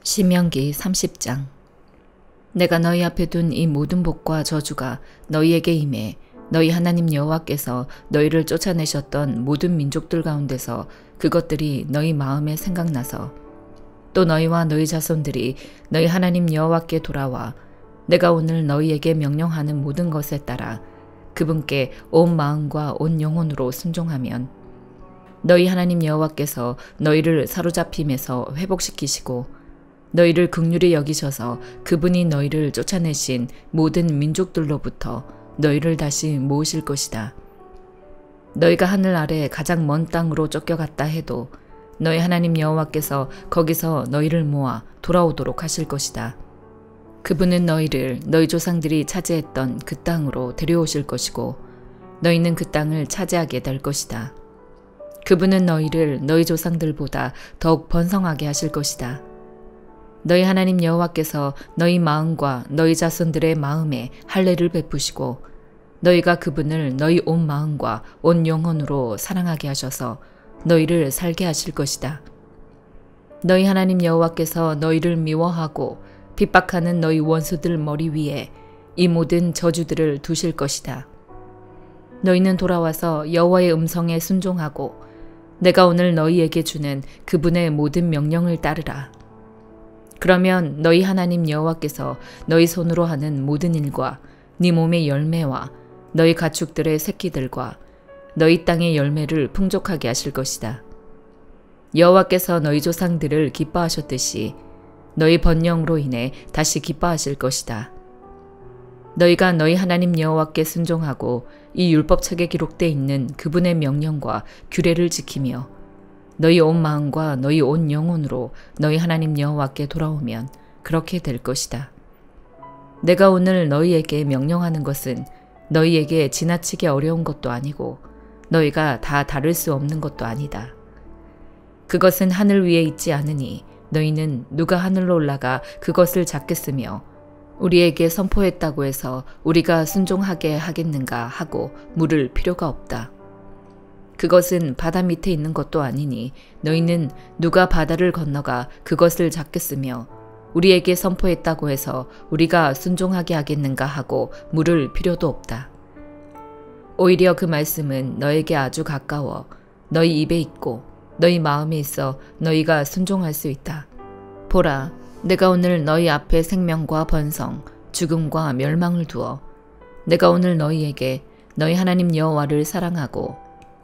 신명기 30장. 내가 너희 앞에 둔 이 모든 복과 저주가 너희에게 임해 너희 하나님 여호와께서 너희를 쫓아내셨던 모든 민족들 가운데서 그것들이 너희 마음에 생각나서 또 너희와 너희 자손들이 너희 하나님 여호와께 돌아와 내가 오늘 너희에게 명령하는 모든 것에 따라 그분께 온 마음과 온 영혼으로 순종하면 너희 하나님 여호와께서 너희를 사로잡힘에서 회복시키시고 너희를 긍휼히 여기셔서 그분이 너희를 쫓아내신 모든 민족들로부터 너희를 다시 모으실 것이다. 너희가 하늘 아래 가장 먼 땅으로 쫓겨갔다 해도 너희 하나님 여호와께서 거기서 너희를 모아 돌아오도록 하실 것이다. 그분은 너희를 너희 조상들이 차지했던 그 땅으로 데려오실 것이고 너희는 그 땅을 차지하게 될 것이다. 그분은 너희를 너희 조상들보다 더욱 번성하게 하실 것이다. 너희 하나님 여호와께서 너희 마음과 너희 자손들의 마음에 할례를 베푸시고 너희가 그분을 너희 온 마음과 온 영혼으로 사랑하게 하셔서 너희를 살게 하실 것이다. 너희 하나님 여호와께서 너희를 미워하고 핍박하는 너희 원수들 머리 위에 이 모든 저주들을 두실 것이다. 너희는 돌아와서 여호와의 음성에 순종하고 내가 오늘 너희에게 주는 그분의 모든 명령을 따르라. 그러면 너희 하나님 여호와께서 너희 손으로 하는 모든 일과 네 몸의 열매와 너희 가축들의 새끼들과 너희 땅의 열매를 풍족하게 하실 것이다. 여호와께서 너희 조상들을 기뻐하셨듯이 너희 번영으로 인해 다시 기뻐하실 것이다. 너희가 너희 하나님 여호와께 순종하고 이 율법책에 기록되어 있는 그분의 명령과 규례를 지키며 너희 온 마음과 너희 온 영혼으로 너희 하나님 여호와께 돌아오면 그렇게 될 것이다. 내가 오늘 너희에게 명령하는 것은 너희에게 지나치게 어려운 것도 아니고 너희가 다 다룰 수 없는 것도 아니다. 그것은 하늘 위에 있지 않으니 너희는 누가 하늘로 올라가 그것을 잡겠으며 우리에게 선포했다고 해서 우리가 순종하게 하겠는가 하고 물을 필요가 없다. 그것은 바다 밑에 있는 것도 아니니 너희는 누가 바다를 건너가 그것을 잡겠으며 우리에게 선포했다고 해서 우리가 순종하게 하겠는가 하고 물을 필요도 없다. 오히려 그 말씀은 너에게 아주 가까워 너희 입에 있고 너희 마음에 있어 너희가 순종할 수 있다. 보라, 내가 오늘 너희 앞에 생명과 번성, 죽음과 멸망을 두어 내가 오늘 너희에게 너희 하나님 여호와를 사랑하고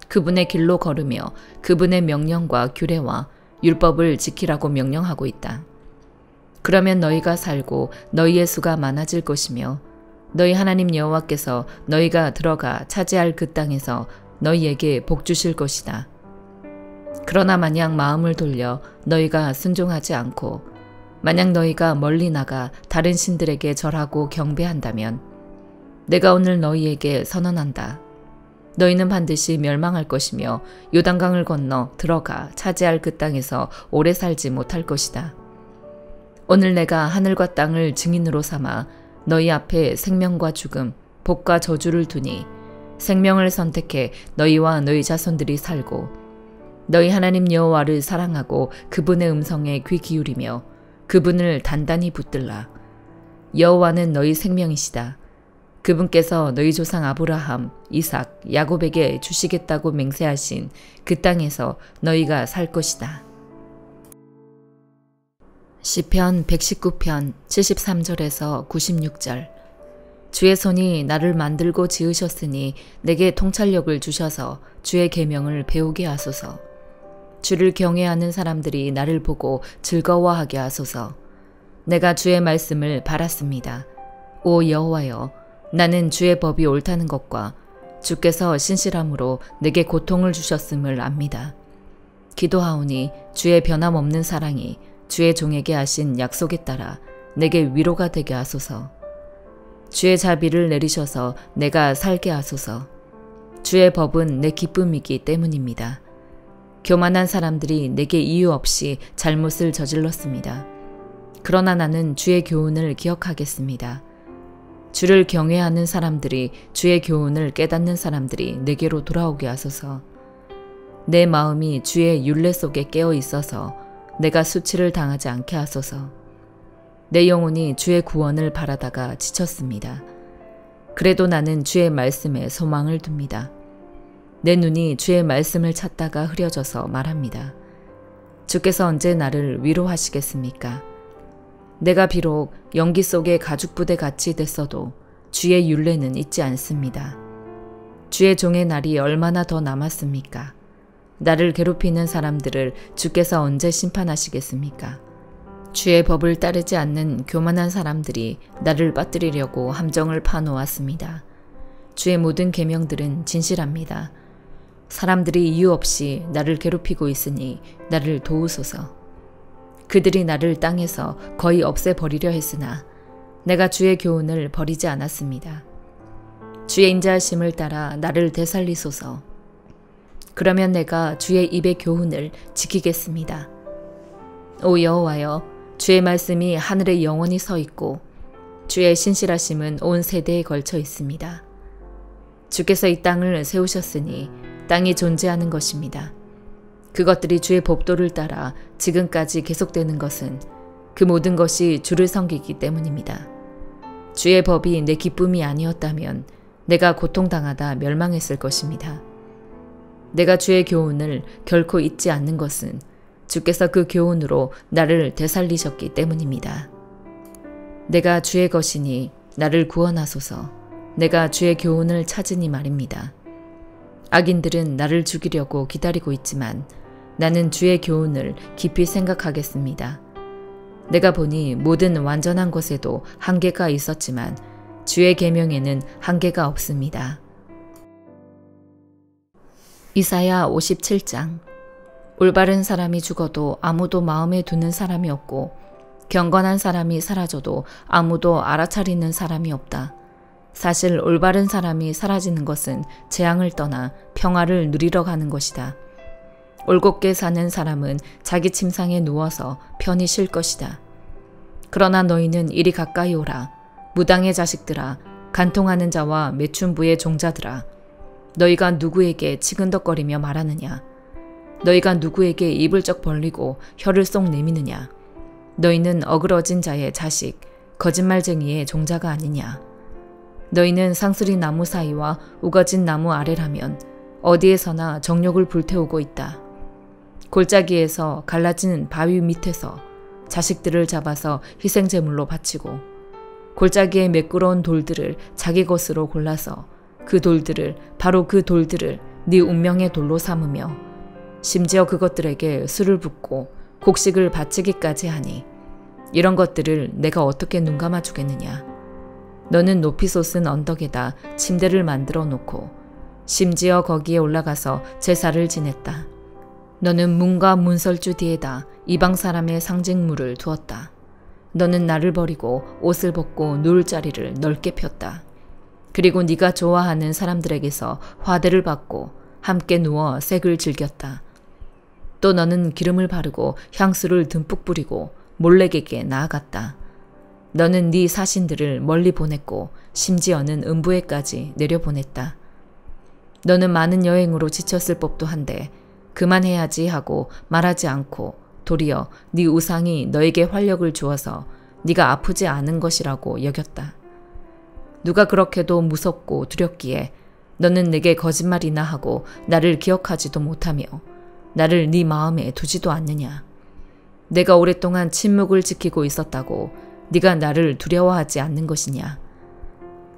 그분의 길로 걸으며 그분의 명령과 규례와 율법을 지키라고 명령하고 있다. 그러면 너희가 살고 너희의 수가 많아질 것이며 너희 하나님 여호와께서 너희가 들어가 차지할 그 땅에서 너희에게 복 주실 것이다. 그러나 만약 마음을 돌려 너희가 순종하지 않고 만약 너희가 멀리 나가 다른 신들에게 절하고 경배한다면 내가 오늘 너희에게 선언한다. 너희는 반드시 멸망할 것이며 요단강을 건너 들어가 차지할 그 땅에서 오래 살지 못할 것이다. 오늘 내가 하늘과 땅을 증인으로 삼아 너희 앞에 생명과 죽음, 복과 저주를 두니 생명을 선택해 너희와 너희 자손들이 살고 너희 하나님 여호와를 사랑하고 그분의 음성에 귀 기울이며 그분을 단단히 붙들라. 여호와는 너희 생명이시다. 그분께서 너희 조상 아브라함, 이삭, 야곱에게 주시겠다고 맹세하신 그 땅에서 너희가 살 것이다. 시편 119편 73절에서 96절. 주의 손이 나를 만들고 지으셨으니 내게 통찰력을 주셔서 주의 계명을 배우게 하소서. 주를 경외하는 사람들이 나를 보고 즐거워하게 하소서. 내가 주의 말씀을 바랐습니다. 오 여호와여, 나는 주의 법이 옳다는 것과 주께서 신실함으로 내게 고통을 주셨음을 압니다. 기도하오니 주의 변함없는 사랑이 주의 종에게 하신 약속에 따라 내게 위로가 되게 하소서. 주의 자비를 내리셔서 내가 살게 하소서. 주의 법은 내 기쁨이기 때문입니다. 교만한 사람들이 내게 이유 없이 잘못을 저질렀습니다. 그러나 나는 주의 교훈을 기억하겠습니다. 주를 경외하는 사람들이 주의 교훈을 깨닫는 사람들이 내게로 돌아오게 하소서. 내 마음이 주의 율례 속에 깨어 있어서 내가 수치를 당하지 않게 하소서. 내 영혼이 주의 구원을 바라다가 지쳤습니다. 그래도 나는 주의 말씀에 소망을 둡니다. 내 눈이 주의 말씀을 찾다가 흐려져서 말합니다. 주께서 언제 나를 위로하시겠습니까? 내가 비록 연기 속의 가죽부대 같이 됐어도 주의 율례는 잊지 않습니다. 주의 종의 날이 얼마나 더 남았습니까? 나를 괴롭히는 사람들을 주께서 언제 심판하시겠습니까? 주의 법을 따르지 않는 교만한 사람들이 나를 빠뜨리려고 함정을 파놓았습니다. 주의 모든 계명들은 진실합니다. 사람들이 이유 없이 나를 괴롭히고 있으니 나를 도우소서. 그들이 나를 땅에서 거의 없애버리려 했으나 내가 주의 교훈을 버리지 않았습니다. 주의 인자하심을 따라 나를 되살리소서. 그러면 내가 주의 입의 교훈을 지키겠습니다. 오 여호와여, 주의 말씀이 하늘에 영원히 서 있고 주의 신실하심은 온 세대에 걸쳐 있습니다. 주께서 이 땅을 세우셨으니 땅이 존재하는 것입니다. 그것들이 주의 법도를 따라 지금까지 계속되는 것은 그 모든 것이 주를 섬기기 때문입니다. 주의 법이 내 기쁨이 아니었다면 내가 고통당하다 멸망했을 것입니다. 내가 주의 교훈을 결코 잊지 않는 것은 주께서 그 교훈으로 나를 되살리셨기 때문입니다. 내가 주의 것이니 나를 구원하소서. 내가 주의 교훈을 찾으니 말입니다. 악인들은 나를 죽이려고 기다리고 있지만 나는 주의 교훈을 깊이 생각하겠습니다. 내가 보니 모든 완전한 것에도 한계가 있었지만 주의 계명에는 한계가 없습니다. 이사야 57장. 올바른 사람이 죽어도 아무도 마음에 두는 사람이 없고 경건한 사람이 사라져도 아무도 알아차리는 사람이 없다. 사실 올바른 사람이 사라지는 것은 재앙을 떠나 평화를 누리러 가는 것이다. 올곧게 사는 사람은 자기 침상에 누워서 편히 쉴 것이다. 그러나 너희는 이리 가까이 오라. 무당의 자식들아, 간통하는 자와 매춘부의 종자들아. 너희가 누구에게 치근덕거리며 말하느냐? 너희가 누구에게 입을 쩍 벌리고 혀를 쏙 내미느냐? 너희는 어그러진 자의 자식, 거짓말쟁이의 종자가 아니냐? 너희는 상수리 나무 사이와 우거진 나무 아래라면 어디에서나 정욕을 불태우고 있다. 골짜기에서 갈라진 바위 밑에서 자식들을 잡아서 희생제물로 바치고 골짜기의 매끄러운 돌들을 자기 것으로 골라서 바로 그 돌들을 네 운명의 돌로 삼으며 심지어 그것들에게 술을 붓고 곡식을 바치기까지 하니 이런 것들을 내가 어떻게 눈감아 주겠느냐. 너는 높이 솟은 언덕에다 침대를 만들어 놓고 심지어 거기에 올라가서 제사를 지냈다. 너는 문과 문설주 뒤에다 이방 사람의 상징물을 두었다. 너는 나를 버리고 옷을 벗고 누울 자리를 넓게 폈다. 그리고 네가 좋아하는 사람들에게서 화대를 받고 함께 누워 색을 즐겼다. 또 너는 기름을 바르고 향수를 듬뿍 뿌리고 몰래에게 나아갔다. 너는 네 사신들을 멀리 보냈고 심지어는 음부에까지 내려보냈다. 너는 많은 여행으로 지쳤을 법도 한데 그만해야지 하고 말하지 않고 도리어 네 우상이 너에게 활력을 주어서 네가 아프지 않은 것이라고 여겼다. 누가 그렇게도 무섭고 두렵기에 너는 내게 거짓말이나 하고 나를 기억하지도 못하며 나를 네 마음에 두지도 않느냐. 내가 오랫동안 침묵을 지키고 있었다고 네가 나를 두려워하지 않는 것이냐.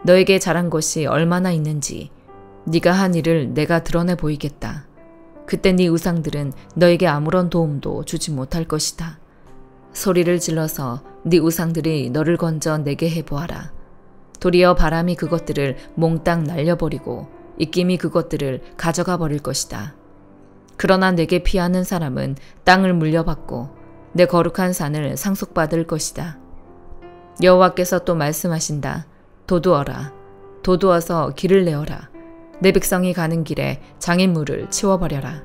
너에게 잘한 것이 얼마나 있는지 네가 한 일을 내가 드러내 보이겠다. 그때 네 우상들은 너에게 아무런 도움도 주지 못할 것이다. 소리를 질러서 네 우상들이 너를 건져 내게 해보아라. 도리어 바람이 그것들을 몽땅 날려버리고 입김이 그것들을 가져가 버릴 것이다. 그러나 내게 피하는 사람은 땅을 물려받고 내 거룩한 산을 상속받을 것이다. 여호와께서 또 말씀하신다. 도두어라. 도두어서 길을 내어라. 내 백성이 가는 길에 장애물을 치워버려라.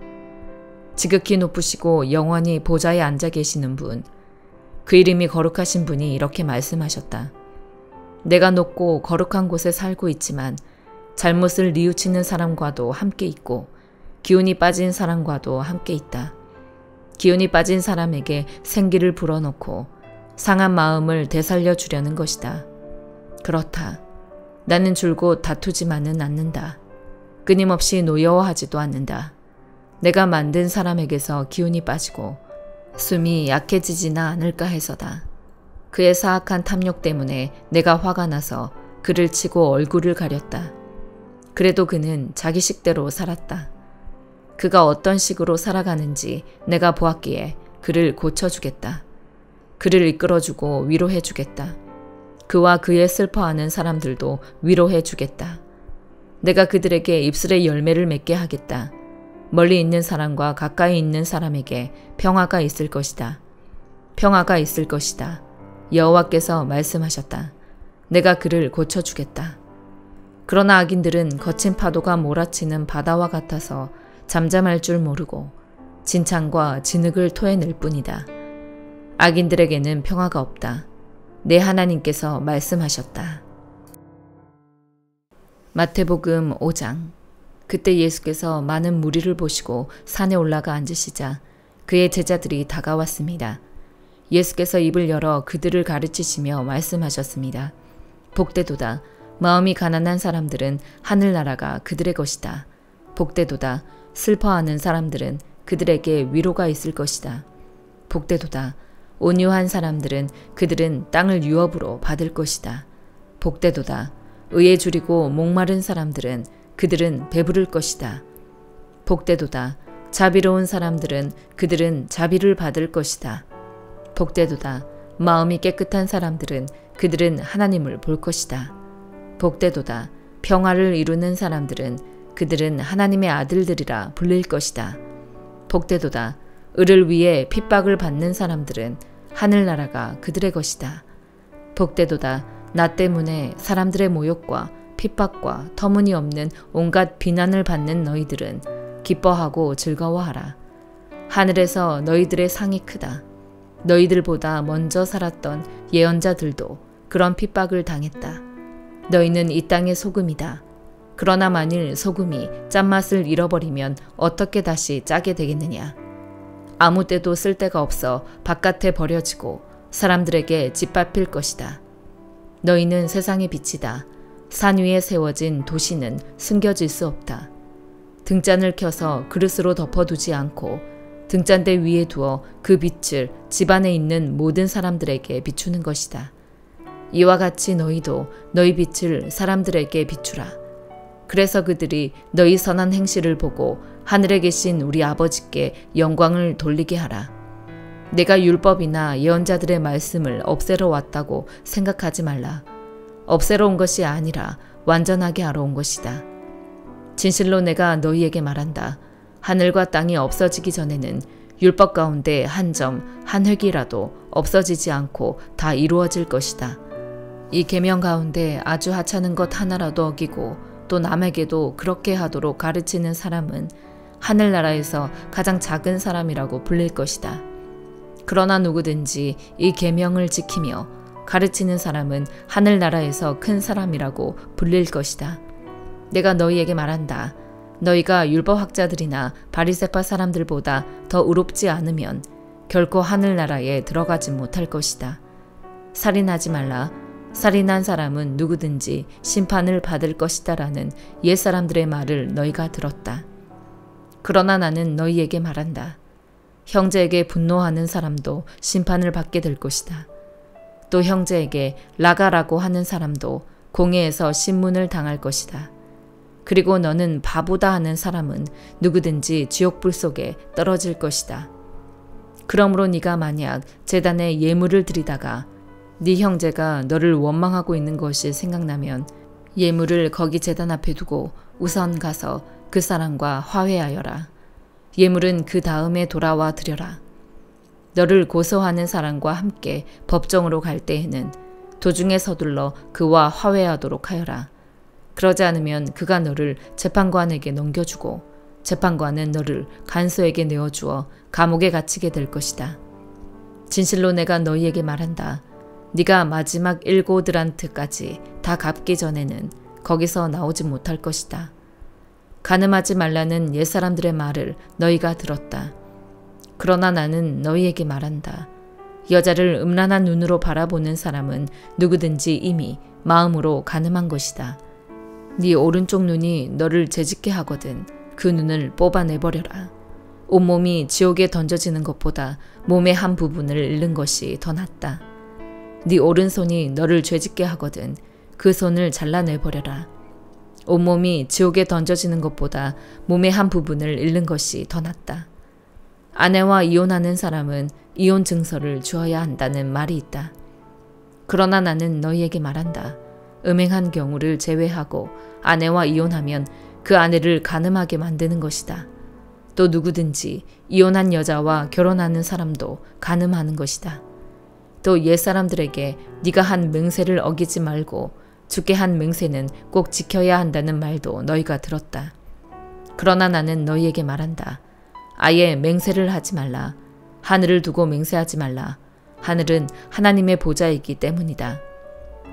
지극히 높으시고 영원히 보좌에 앉아 계시는 분, 그 이름이 거룩하신 분이 이렇게 말씀하셨다. 내가 높고 거룩한 곳에 살고 있지만 잘못을 뉘우치는 사람과도 함께 있고 기운이 빠진 사람과도 함께 있다. 기운이 빠진 사람에게 생기를 불어넣고 상한 마음을 되살려 주려는 것이다. 그렇다. 나는 줄곧 다투지만은 않는다. 끊임없이 노여워하지도 않는다. 내가 만든 사람에게서 기운이 빠지고 숨이 약해지지나 않을까 해서다. 그의 사악한 탐욕 때문에 내가 화가 나서 그를 치고 얼굴을 가렸다. 그래도 그는 자기 식대로 살았다. 그가 어떤 식으로 살아가는지 내가 보았기에 그를 고쳐주겠다. 그를 이끌어주고 위로해주겠다. 그와 그의 슬퍼하는 사람들도 위로해주겠다. 내가 그들에게 입술의 열매를 맺게 하겠다. 멀리 있는 사람과 가까이 있는 사람에게 평화가 있을 것이다. 평화가 있을 것이다. 여호와께서 말씀하셨다. 내가 그를 고쳐주겠다. 그러나 악인들은 거친 파도가 몰아치는 바다와 같아서 잠잠할 줄 모르고 진창과 진흙을 토해낼 뿐이다. 악인들에게는 평화가 없다. 내 하나님께서 말씀하셨다. 마태복음 5장. 그때 예수께서 많은 무리를 보시고 산에 올라가 앉으시자 그의 제자들이 다가왔습니다. 예수께서 입을 열어 그들을 가르치시며 말씀하셨습니다. 복되도다. 마음이 가난한 사람들은 하늘나라가 그들의 것이다. 복되도다. 슬퍼하는 사람들은 그들에게 위로가 있을 것이다. 복되도다. 온유한 사람들은 그들은 땅을 유업으로 받을 것이다. 복되도다. 의에 줄이고 목마른 사람들은 그들은 배부를 것이다. 복되도다. 자비로운 사람들은 그들은 자비를 받을 것이다. 복되도다. 마음이 깨끗한 사람들은 그들은 하나님을 볼 것이다. 복되도다. 평화를 이루는 사람들은 그들은 하나님의 아들들이라 불릴 것이다. 복되도다. 을을 위해 핍박을 받는 사람들은 하늘나라가 그들의 것이다. 복되도다. 나 때문에 사람들의 모욕과 핍박과 터무니없는 온갖 비난을 받는 너희들은 기뻐하고 즐거워하라. 하늘에서 너희들의 상이 크다. 너희들보다 먼저 살았던 예언자들도 그런 핍박을 당했다. 너희는 이 땅의 소금이다. 그러나 만일 소금이 짠맛을 잃어버리면 어떻게 다시 짜게 되겠느냐. 아무 때도 쓸 데가 없어 바깥에 버려지고 사람들에게 짓밟힐 것이다. 너희는 세상의 빛이다. 산 위에 세워진 도시는 숨겨질 수 없다. 등잔을 켜서 그릇으로 덮어두지 않고 등잔대 위에 두어 그 빛을 집안에 있는 모든 사람들에게 비추는 것이다. 이와 같이 너희도 너희 빛을 사람들에게 비추라. 그래서 그들이 너희 선한 행실을 보고 하늘에 계신 우리 아버지께 영광을 돌리게 하라. 내가 율법이나 예언자들의 말씀을 없애러 왔다고 생각하지 말라. 없애러 온 것이 아니라 완전하게 하러 온 것이다. 진실로 내가 너희에게 말한다. 하늘과 땅이 없어지기 전에는 율법 가운데 한 점, 한 획이라도 없어지지 않고 다 이루어질 것이다. 이 계명 가운데 아주 하찮은 것 하나라도 어기고 또 남에게도 그렇게 하도록 가르치는 사람은 하늘나라에서 가장 작은 사람이라고 불릴 것이다. 그러나 누구든지 이 계명을 지키며 가르치는 사람은 하늘나라에서 큰 사람이라고 불릴 것이다. 내가 너희에게 말한다. 너희가 율법학자들이나 바리새파 사람들보다 더 의롭지 않으면 결코 하늘나라에 들어가지 못할 것이다. 살인하지 말라. 살인한 사람은 누구든지 심판을 받을 것이다 라는 옛사람들의 말을 너희가 들었다. 그러나 나는 너희에게 말한다. 형제에게 분노하는 사람도 심판을 받게 될 것이다. 또 형제에게 라가라고 하는 사람도 공회에서 신문을 당할 것이다. 그리고 너는 바보다 하는 사람은 누구든지 지옥불 속에 떨어질 것이다. 그러므로 네가 만약 제단에 예물을 드리다가 네 형제가 너를 원망하고 있는 것이 생각나면 예물을 거기 제단 앞에 두고 우선 가서 그 사람과 화해하여라. 예물은 그 다음에 돌아와 드려라. 너를 고소하는 사람과 함께 법정으로 갈 때에는 도중에 서둘러 그와 화해하도록 하여라. 그러지 않으면 그가 너를 재판관에게 넘겨주고 재판관은 너를 간소에게 내어주어 감옥에 갇히게 될 것이다. 진실로 내가 너희에게 말한다. 네가 마지막 7드란트까지 다 갚기 전에는 거기서 나오지 못할 것이다. 간음하지 말라는 옛사람들의 말을 너희가 들었다. 그러나 나는 너희에게 말한다. 여자를 음란한 눈으로 바라보는 사람은 누구든지 이미 마음으로 간음한 것이다. 네 오른쪽 눈이 너를 죄짓게 하거든 그 눈을 뽑아내버려라. 온몸이 지옥에 던져지는 것보다 몸의 한 부분을 잃는 것이 더 낫다. 네 오른손이 너를 죄짓게 하거든 그 손을 잘라내버려라. 온몸이 지옥에 던져지는 것보다 몸의 한 부분을 잃는 것이 더 낫다. 아내와 이혼하는 사람은 이혼 증서를 주어야 한다는 말이 있다. 그러나 나는 너희에게 말한다. 음행한 경우를 제외하고 아내와 이혼하면 그 아내를 간음하게 만드는 것이다. 또 누구든지 이혼한 여자와 결혼하는 사람도 간음하는 것이다. 또 옛사람들에게 네가 한 맹세를 어기지 말고 주께 한 맹세는 꼭 지켜야 한다는 말도 너희가 들었다. 그러나 나는 너희에게 말한다. 아예 맹세를 하지 말라. 하늘을 두고 맹세하지 말라. 하늘은 하나님의 보좌이기 때문이다.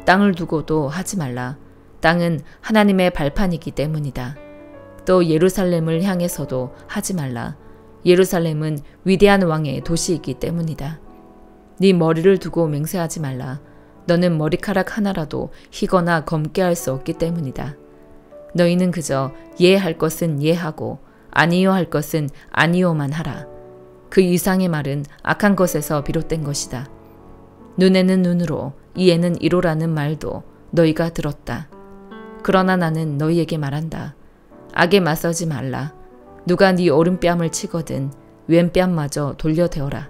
땅을 두고도 하지 말라. 땅은 하나님의 발판이기 때문이다. 또 예루살렘을 향해서도 하지 말라. 예루살렘은 위대한 왕의 도시이기 때문이다. 네 머리를 두고 맹세하지 말라. 너는 머리카락 하나라도 희거나 검게 할 수 없기 때문이다. 너희는 그저 예할 것은 예하고 아니요 할 것은 아니요만 하라. 그 이상의 말은 악한 것에서 비롯된 것이다. 눈에는 눈으로 이에는 이로라는 말도 너희가 들었다. 그러나 나는 너희에게 말한다. 악에 맞서지 말라. 누가 네 오른뺨을 치거든 왼뺨마저 돌려대어라.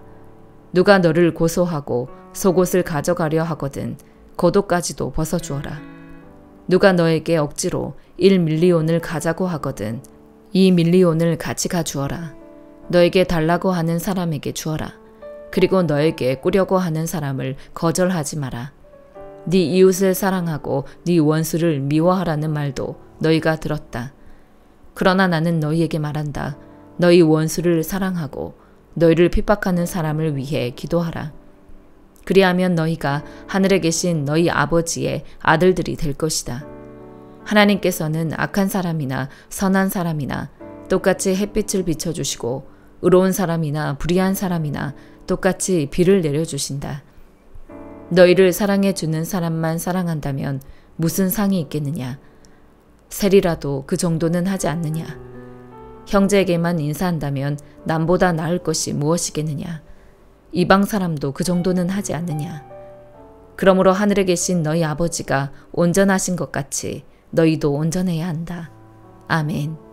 누가 너를 고소하고 속옷을 가져가려 하거든 겉옷까지도 벗어주어라. 누가 너에게 억지로 1밀리온을 가자고 하거든 2밀리온을 같이 가주어라. 너에게 달라고 하는 사람에게 주어라. 그리고 너에게 꾸려고 하는 사람을 거절하지 마라. 네 이웃을 사랑하고 네 원수를 미워하라는 말도 너희가 들었다. 그러나 나는 너희에게 말한다. 너희 원수를 사랑하고 너희를 핍박하는 사람을 위해 기도하라. 그리하면 너희가 하늘에 계신 너희 아버지의 아들들이 될 것이다. 하나님께서는 악한 사람이나 선한 사람이나 똑같이 햇빛을 비춰주시고 의로운 사람이나 불의한 사람이나 똑같이 비를 내려주신다. 너희를 사랑해주는 사람만 사랑한다면 무슨 상이 있겠느냐? 셀이라도 그 정도는 하지 않느냐? 형제에게만 인사한다면 남보다 나을 것이 무엇이겠느냐? 이방 사람도 그 정도는 하지 않느냐? 그러므로 하늘에 계신 너희 아버지가 온전하신 것 같이 너희도 온전해야 한다. 아멘.